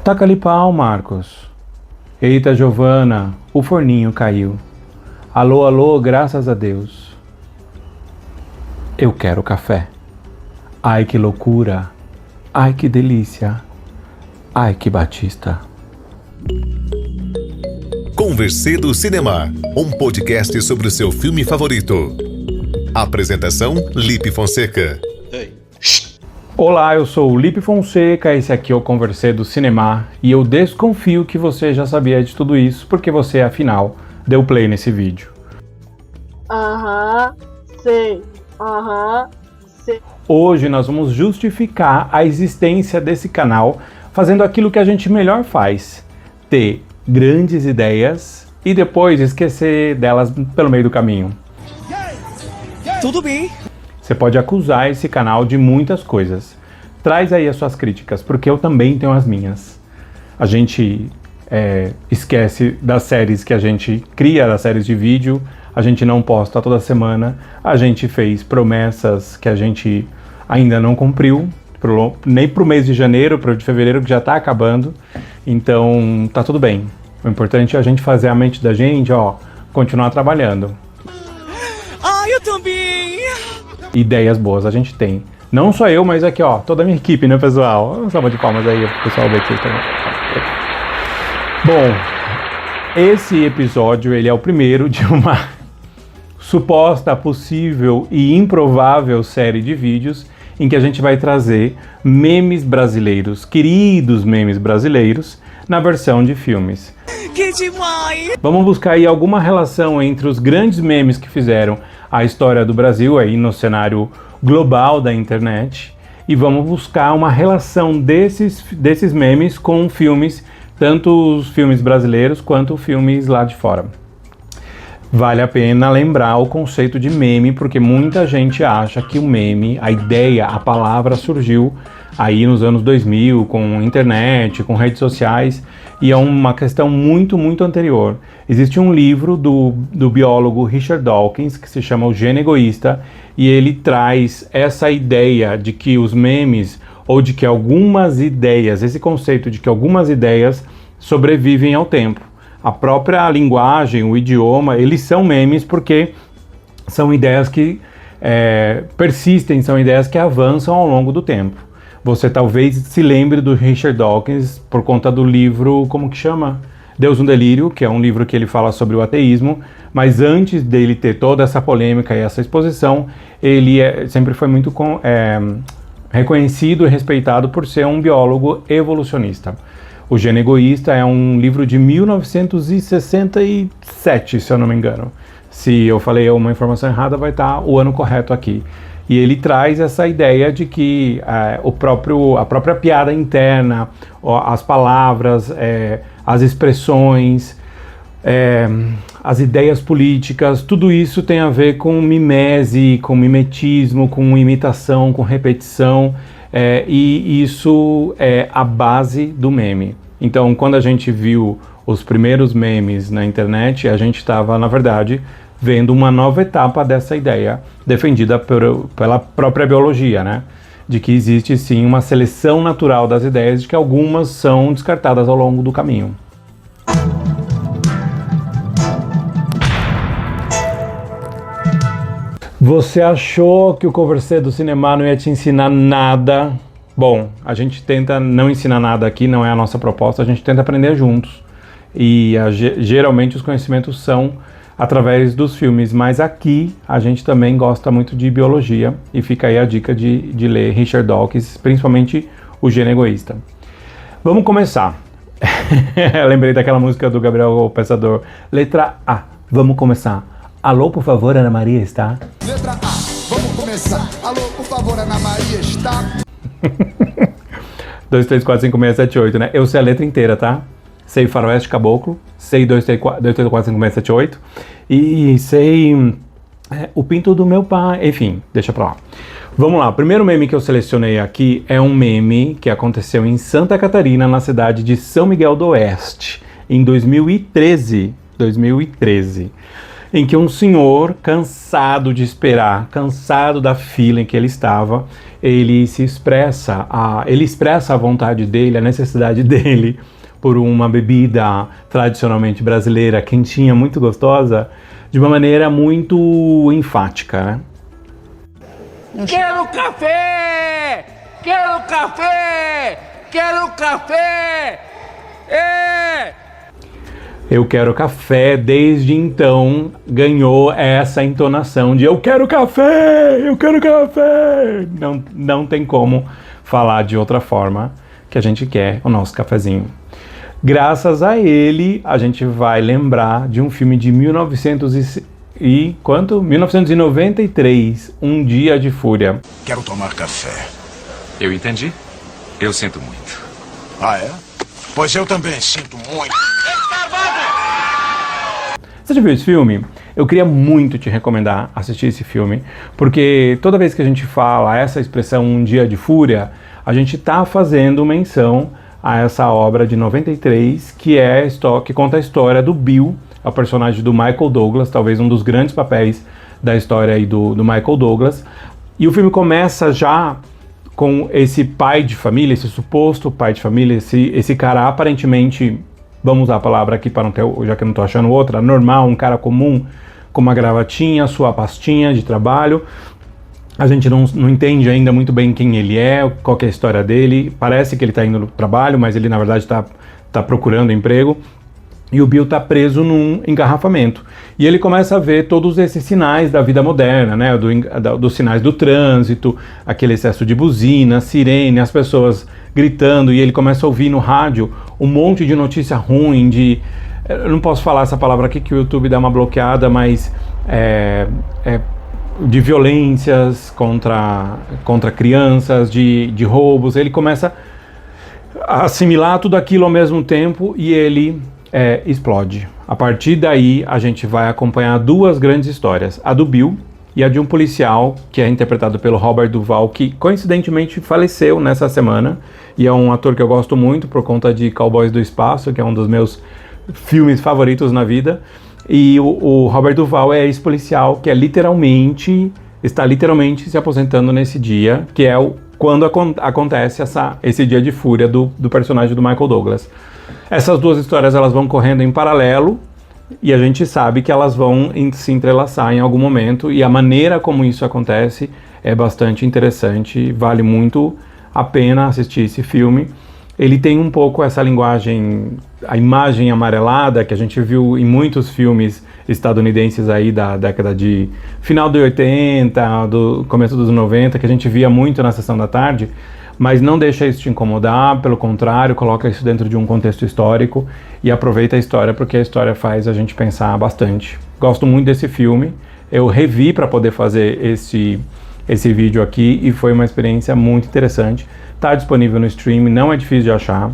Taca-lhe pau, Marcos. Eita, Giovana, o forninho caiu. Alô, alô, graças a Deus. Eu quero café. Ai, que loucura. Ai, que delícia. Ai, que Batista. Conversê do Cinema, um podcast sobre o seu filme favorito. Apresentação, Lipe Fonseca. Olá, eu sou o Lipe Fonseca, esse aqui é o Conversê do Cinema e eu desconfio que você já sabia de tudo isso porque você, afinal, deu play nesse vídeo. Sei. Hoje nós vamos justificar a existência desse canal fazendo aquilo que a gente melhor faz, ter grandes ideias e depois esquecer delas pelo meio do caminho. Tudo bem. Você pode acusar esse canal de muitas coisas. Traz aí as suas críticas, porque eu também tenho as minhas. A gente esquece das séries que a gente cria, das séries de vídeo, a gente não posta toda semana, a gente fez promessas que a gente ainda não cumpriu, nem pro mês de janeiro, pro de fevereiro, que já tá acabando, então tá tudo bem. O importante é a gente fazer a mente da gente, continuar trabalhando. Eu também! Ideias boas a gente tem. Não só eu, mas aqui, toda a minha equipe, né, pessoal? Uma salva de palmas aí pro pessoal ver que vocês estão. Bom, esse episódio, ele é o primeiro de uma suposta, possível e improvável série de vídeos em que a gente vai trazer memes brasileiros, queridos memes brasileiros, na versão de filmes. Que demais! Vamos buscar aí alguma relação entre os grandes memes que fizeram a história do Brasil aí no cenário global da internet e vamos buscar uma relação desses memes com filmes, tanto os filmes brasileiros quanto filmes lá de fora. Vale a pena lembrar o conceito de meme, porque muita gente acha que o meme, a ideia, a palavra surgiu aí nos anos 2000, com internet, com redes sociais, e é uma questão muito, muito anterior. Existe um livro do biólogo Richard Dawkins, que se chama O Gênio Egoísta, e ele traz essa ideia de que os memes, ou de que algumas ideias, esse conceito de que algumas ideias sobrevivem ao tempo. A própria linguagem, o idioma, eles são memes porque são ideias que persistem, são ideias que avançam ao longo do tempo. Você talvez se lembre do Richard Dawkins por conta do livro, como que chama? Deus no Delírio, que é um livro que ele fala sobre o ateísmo, mas antes dele ter toda essa polêmica e essa exposição, ele sempre foi muito reconhecido e respeitado por ser um biólogo evolucionista. O Gênio Egoísta é um livro de 1967, se eu não me engano. Se eu falei uma informação errada, vai estar o ano correto aqui. E ele traz essa ideia de que a própria piada interna, as palavras, as expressões, as ideias políticas, tudo isso tem a ver com mimese, com mimetismo, com imitação, com repetição, e isso é a base do meme. Então, quando a gente viu os primeiros memes na internet, a gente estava, na verdade, vendo uma nova etapa dessa ideia, defendida pela própria biologia, né? De que existe sim uma seleção natural das ideias, de que algumas são descartadas ao longo do caminho. Você achou que o Conversê do Cinema não ia te ensinar nada? Bom, a gente tenta não ensinar nada aqui, não é a nossa proposta, a gente tenta aprender juntos. E geralmente os conhecimentos são através dos filmes, mas aqui a gente também gosta muito de biologia e fica aí a dica de ler Richard Dawkins, principalmente O Gênio Egoísta. Vamos começar. Lembrei daquela música do Gabriel Pensador. Letra A, vamos começar. Alô, por favor, Ana Maria está? Letra A, vamos começar. Alô, por favor, Ana Maria está? 2, 3, 4, 5, 6, 7, 8, né? Eu sei a letra inteira, tá? Sei Faroeste Caboclo, sei 2, 3, 4, 5, 6, 7, 8 e sei o pinto do meu pai, enfim, deixa pra lá. Vamos lá, o primeiro meme que eu selecionei aqui é um meme que aconteceu em Santa Catarina, na cidade de São Miguel do Oeste, em 2013. em que um senhor, cansado de esperar, cansado da fila em que ele estava, ele expressa a vontade dele, a necessidade dele por uma bebida tradicionalmente brasileira, quentinha, muito gostosa, de uma maneira muito enfática, né? Quero café! Quero café! Quero café! Eu quero café, desde então ganhou essa entonação de eu quero café! Eu quero café! Não tem como falar de outra forma que a gente quer o nosso cafezinho. Graças a ele, a gente vai lembrar de um filme de 1993, Um Dia de Fúria. Quero tomar café. Eu entendi. Eu sinto muito. Ah, é? Pois eu também sinto muito. Você já viu esse filme? Eu queria muito te recomendar assistir esse filme, porque toda vez que a gente fala essa expressão Um Dia de Fúria, a gente está fazendo menção a essa obra de 93, que conta a história do Bill, é o personagem do Michael Douglas, talvez um dos grandes papéis da história aí do Michael Douglas. E o filme começa já com esse pai de família, esse suposto pai de família, esse cara aparentemente, vamos usar a palavra aqui para não ter, já que eu não estou achando outra, normal, um cara comum, com uma gravatinha, sua pastinha de trabalho. A gente não entende ainda muito bem quem ele é, qual que é a história dele. Parece que ele está indo no trabalho, mas ele na verdade está procurando emprego. E o Bill está preso num engarrafamento. E ele começa a ver todos esses sinais da vida moderna, né? Dos sinais do trânsito, aquele excesso de buzina, sirene, as pessoas gritando. E ele começa a ouvir no rádio um monte de notícia ruim, eu não posso falar essa palavra aqui que o YouTube dá uma bloqueada, mas de violências contra crianças, de roubos. Ele começa a assimilar tudo aquilo ao mesmo tempo e ele explode. A partir daí a gente vai acompanhar duas grandes histórias, a do Bill e a de um policial que é interpretado pelo Robert Duvall, que coincidentemente faleceu nessa semana, e é um ator que eu gosto muito por conta de Cowboys do Espaço, que é um dos meus filmes favoritos na vida. E o Robert Duvall é esse policial que está literalmente se aposentando nesse dia, que é quando acontece esse dia de fúria do personagem do Michael Douglas. Essas duas histórias elas vão correndo em paralelo e a gente sabe que elas vão se entrelaçar em algum momento, e a maneira como isso acontece é bastante interessante, vale muito a pena assistir esse filme. Ele tem um pouco essa linguagem, a imagem amarelada que a gente viu em muitos filmes estadunidenses aí da década de final de 80, do começo dos 90, que a gente via muito na sessão da tarde, mas não deixa isso te incomodar, pelo contrário, coloca isso dentro de um contexto histórico e aproveita a história, porque a história faz a gente pensar bastante. Gosto muito desse filme, eu revi para poder fazer esse vídeo aqui e foi uma experiência muito interessante. Está disponível no stream, não é difícil de achar,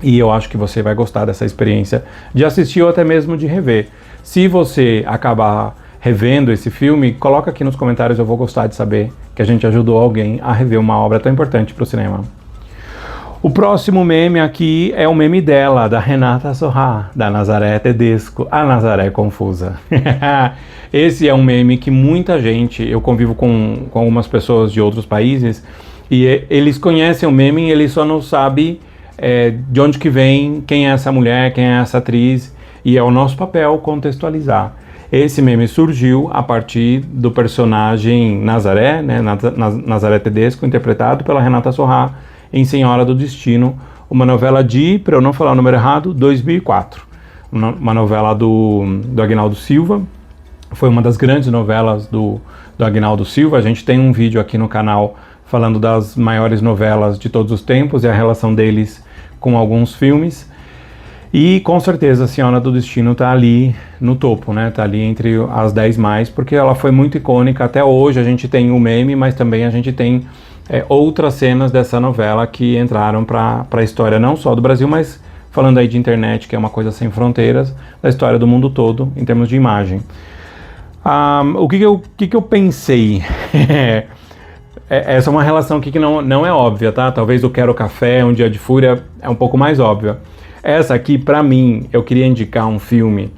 e eu acho que você vai gostar dessa experiência de assistir ou até mesmo de rever. Se você acabar revendo esse filme, coloca aqui nos comentários, eu vou gostar de saber que a gente ajudou alguém a rever uma obra tão importante para o cinema. O próximo meme aqui é o meme dela, da Renata Sorrah, da Nazaré Tedesco, a Nazaré Confusa. Esse é um meme que muita gente, eu convivo com algumas pessoas de outros países, e eles conhecem o meme, eles só não sabem de onde que vem, quem é essa mulher, quem é essa atriz, e é o nosso papel contextualizar. Esse meme surgiu a partir do personagem Nazaré, né, Nazaré Tedesco, interpretado pela Renata Sorrah em Senhora do Destino, uma novela para eu não falar o número errado, 2004. Uma novela do Aguinaldo Silva, foi uma das grandes novelas do Aguinaldo Silva. A gente tem um vídeo aqui no canal falando das maiores novelas de todos os tempos e a relação deles com alguns filmes. E com certeza a Senhora do Destino está ali no topo, né? Tá ali entre as 10 mais, porque ela foi muito icônica. Até hoje a gente tem o meme, mas também a gente tem outras cenas dessa novela que entraram para a história não só do Brasil, mas falando aí de internet, que é uma coisa sem fronteiras, da história do mundo todo em termos de imagem. O que eu pensei? Essa é uma relação aqui que não é óbvia, tá? Talvez o Quero Café, Um Dia de Fúria é um pouco mais óbvia. Essa aqui, pra mim, eu queria indicar um filme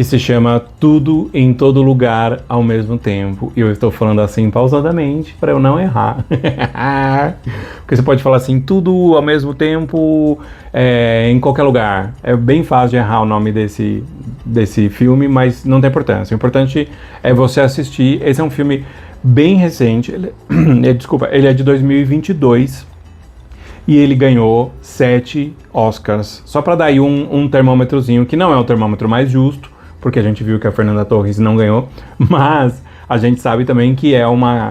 que se chama Tudo em Todo Lugar ao Mesmo Tempo. E eu estou falando assim pausadamente para eu não errar. Porque você pode falar assim, tudo ao mesmo tempo, em qualquer lugar. É bem fácil de errar o nome desse filme, mas não tem importância. O importante é você assistir. Esse é um filme bem recente. Ele é de 2022. E ele ganhou 7 Oscars. Só para dar aí um termômetrozinho, que não é o termômetro mais justo, porque a gente viu que a Fernanda Torres não ganhou, mas a gente sabe também que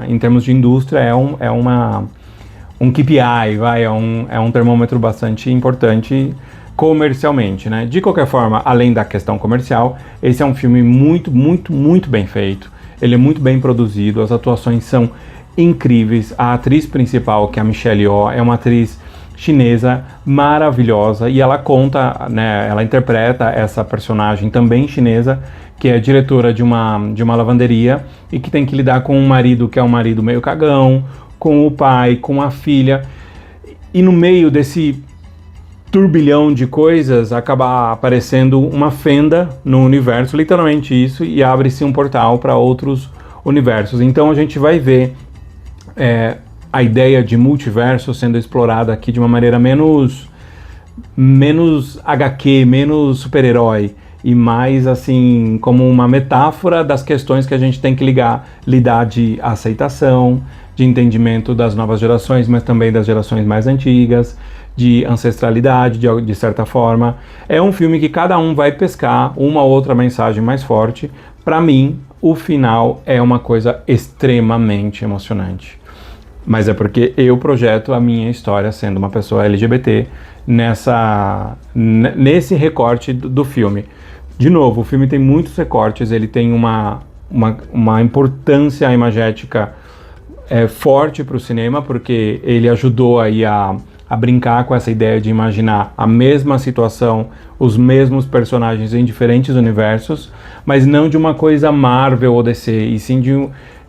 em termos de indústria, um KPI, é um termômetro bastante importante comercialmente, né? De qualquer forma, além da questão comercial, esse é um filme muito, muito, muito bem feito. Ele é muito bem produzido, as atuações são incríveis. A atriz principal, que é a Michelle Yeoh, é uma atriz chinesa maravilhosa e ela conta, né, ela interpreta essa personagem também chinesa, que é diretora de uma lavanderia e que tem que lidar com um marido que é um marido meio cagão, com o pai, com a filha, e no meio desse turbilhão de coisas acaba aparecendo uma fenda no universo, literalmente isso, e abre-se um portal para outros universos. Então a gente vai ver a ideia de multiverso sendo explorada aqui de uma maneira menos HQ, menos super-herói, e mais assim como uma metáfora das questões que a gente tem que lidar de aceitação, de entendimento das novas gerações, mas também das gerações mais antigas, de ancestralidade, de certa forma. É um filme que cada um vai pescar uma ou outra mensagem mais forte. Para mim, o final é uma coisa extremamente emocionante. Mas é porque eu projeto a minha história sendo uma pessoa LGBT nesse recorte do filme. De novo, o filme tem muitos recortes, ele tem uma importância imagética forte para o cinema, porque ele ajudou aí a brincar com essa ideia de imaginar a mesma situação, os mesmos personagens em diferentes universos, mas não de uma coisa Marvel ou DC, e sim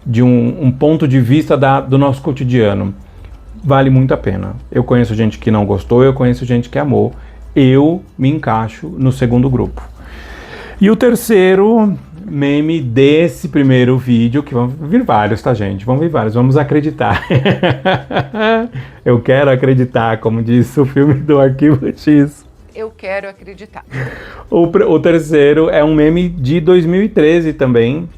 de um ponto de vista do nosso cotidiano. Vale muito a pena. Eu conheço gente que não gostou, eu conheço gente que amou. Eu me encaixo no segundo grupo. E o terceiro meme desse primeiro vídeo, que vão vir vários, tá, gente? Vão vir vários, vamos acreditar. Eu quero acreditar, como diz o filme do Arquivo X. Eu quero acreditar. O terceiro é um meme de 2013 também,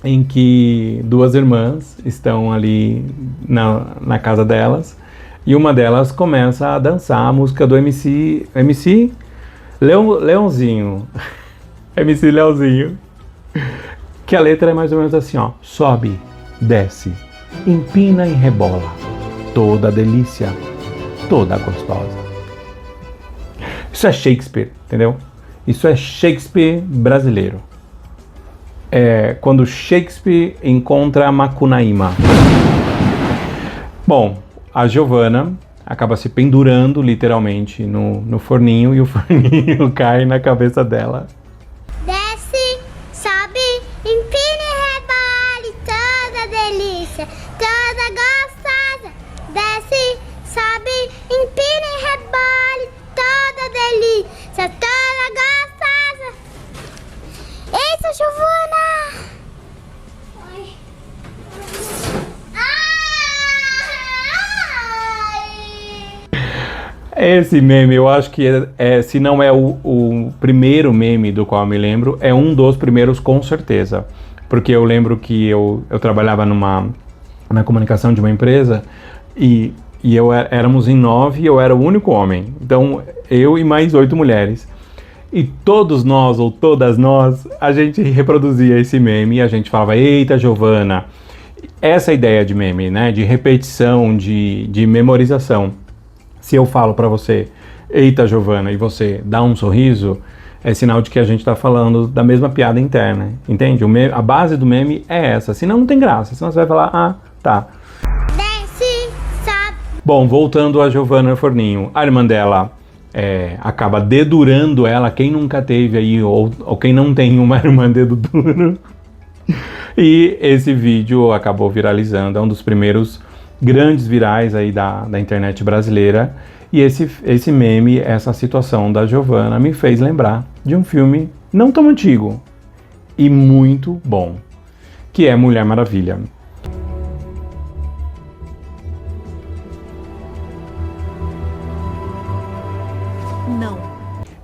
em que duas irmãs estão ali na casa delas, e uma delas começa a dançar a música do MC Leãozinho. MC Leãozinho. Que a letra é mais ou menos assim, ó. Sobe, desce, empina e rebola. Toda delícia, toda gostosa. Isso é Shakespeare, entendeu? Isso é Shakespeare brasileiro. É quando Shakespeare encontra Macunaíma. Bom, a Giovanna acaba se pendurando literalmente no forninho, e o forninho cai na cabeça dela. Desce, sobe, empina e rebole, toda delícia, toda gostosa. Desce, sobe, empina e rebole, toda delícia, toda gostosa. Eita, Giovanna! Esse meme, eu acho que se não é o primeiro meme do qual eu me lembro, é um dos primeiros com certeza. Porque eu lembro que eu trabalhava na comunicação de uma empresa e éramos em 9 e eu era o único homem. Então, eu e mais 8 mulheres. E todos nós, ou todas nós, a gente reproduzia esse meme e a gente falava, eita, Giovanna. Essa ideia de meme, né, de repetição, de memorização. Se eu falo pra você, eita, Giovanna, e você dá um sorriso, é sinal de que a gente tá falando da mesma piada interna, entende? A base do meme é essa, senão não tem graça, senão você vai falar, ah, tá. Desce, sobe. Bom, voltando a Giovanna Forninho, a irmã dela acaba dedurando ela, quem nunca teve aí, ou quem não tem uma irmã dedo duro. E esse vídeo acabou viralizando, é um dos primeiros grandes virais aí da internet brasileira. E esse meme, essa situação da Giovanna me fez lembrar de um filme não tão antigo, e muito bom, que é Mulher Maravilha. Não.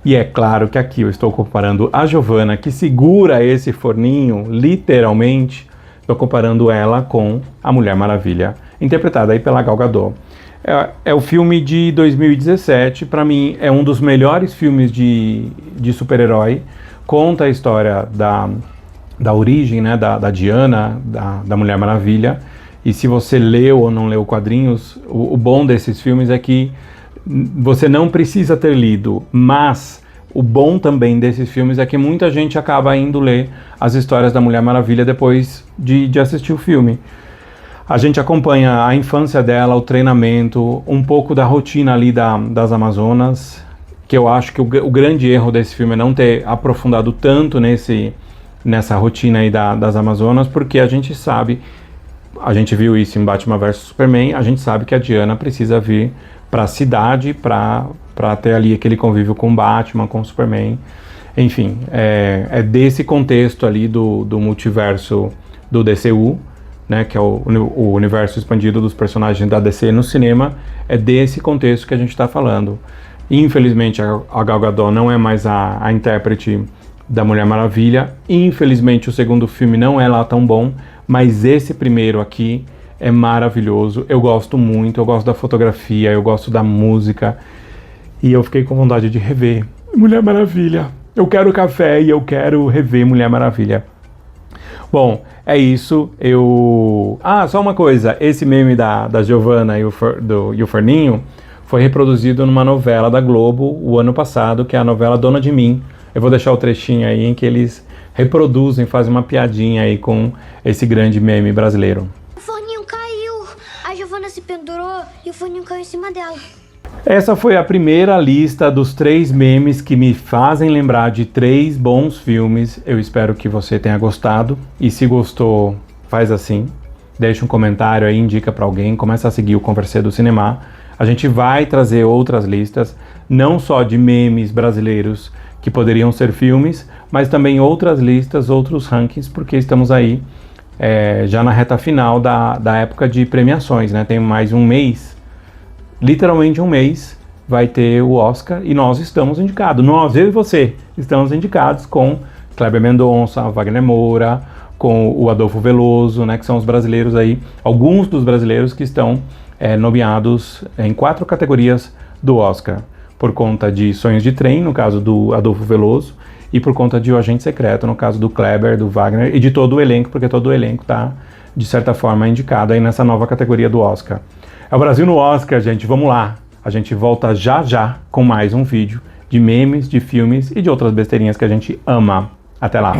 E é claro que aqui eu estou comparando a Giovanna, que segura esse forninho, literalmente, estou comparando ela com a Mulher Maravilha, interpretada aí pela Gal Gadot. É o filme de 2017, para mim é um dos melhores filmes de super-herói, conta a história da origem, né, da Diana, da Mulher Maravilha, e se você leu ou não leu quadrinhos, o bom desses filmes é que você não precisa ter lido, mas o bom também desses filmes é que muita gente acaba indo ler as histórias da Mulher Maravilha depois de assistir o filme. A gente acompanha a infância dela, o treinamento, um pouco da rotina ali das Amazonas, que eu acho que o grande erro desse filme é não ter aprofundado tanto nessa rotina aí das Amazonas, porque a gente sabe, a gente viu isso em Batman vs Superman, a gente sabe que a Diana precisa vir para a cidade para ter ali aquele convívio com Batman, com Superman. Enfim, é desse contexto ali do multiverso do DCU, né, que é o universo expandido dos personagens da DC no cinema, é desse contexto que a gente está falando. Infelizmente a Gal Gadot não é mais a intérprete da Mulher Maravilha, infelizmente o segundo filme não é lá tão bom, mas esse primeiro aqui é maravilhoso, eu gosto muito, eu gosto da fotografia, eu gosto da música, e eu fiquei com vontade de rever Mulher Maravilha. Eu quero café e eu quero rever Mulher Maravilha. Bom, é isso, só uma coisa, esse meme da Giovanna e o Forninho foi reproduzido numa novela da Globo o ano passado, que é a novela Dona de Mim. Eu vou deixar o trechinho aí em que eles reproduzem, fazem uma piadinha aí com esse grande meme brasileiro. O forninho caiu, a Giovanna se pendurou e o forninho caiu em cima dela. Essa foi a primeira lista dos 3 memes que me fazem lembrar de 3 bons filmes. Eu espero que você tenha gostado. E se gostou, faz assim. Deixa um comentário aí, indica para alguém. Começa a seguir o Conversê do Cinema. A gente vai trazer outras listas, não só de memes brasileiros que poderiam ser filmes, mas também outras listas, outros rankings, porque estamos aí já na reta final da época de premiações, né? Tem mais um mês. Literalmente um mês vai ter o Oscar e nós estamos indicados. Nós, eu e você, estamos indicados com Kleber Mendonça, Wagner Moura, com o Adolfo Veloso, né, que são os brasileiros aí, alguns dos brasileiros que estão nomeados em 4 categorias do Oscar, por conta de Sonhos de Trem, no caso do Adolfo Veloso, e por conta de O Agente Secreto, no caso do Kleber, do Wagner, e de todo o elenco, porque todo o elenco está, de certa forma, indicado aí nessa nova categoria do Oscar. É o Brasil no Oscar, gente, vamos lá. A gente volta já já com mais um vídeo de memes, de filmes e de outras besteirinhas que a gente ama. Até lá.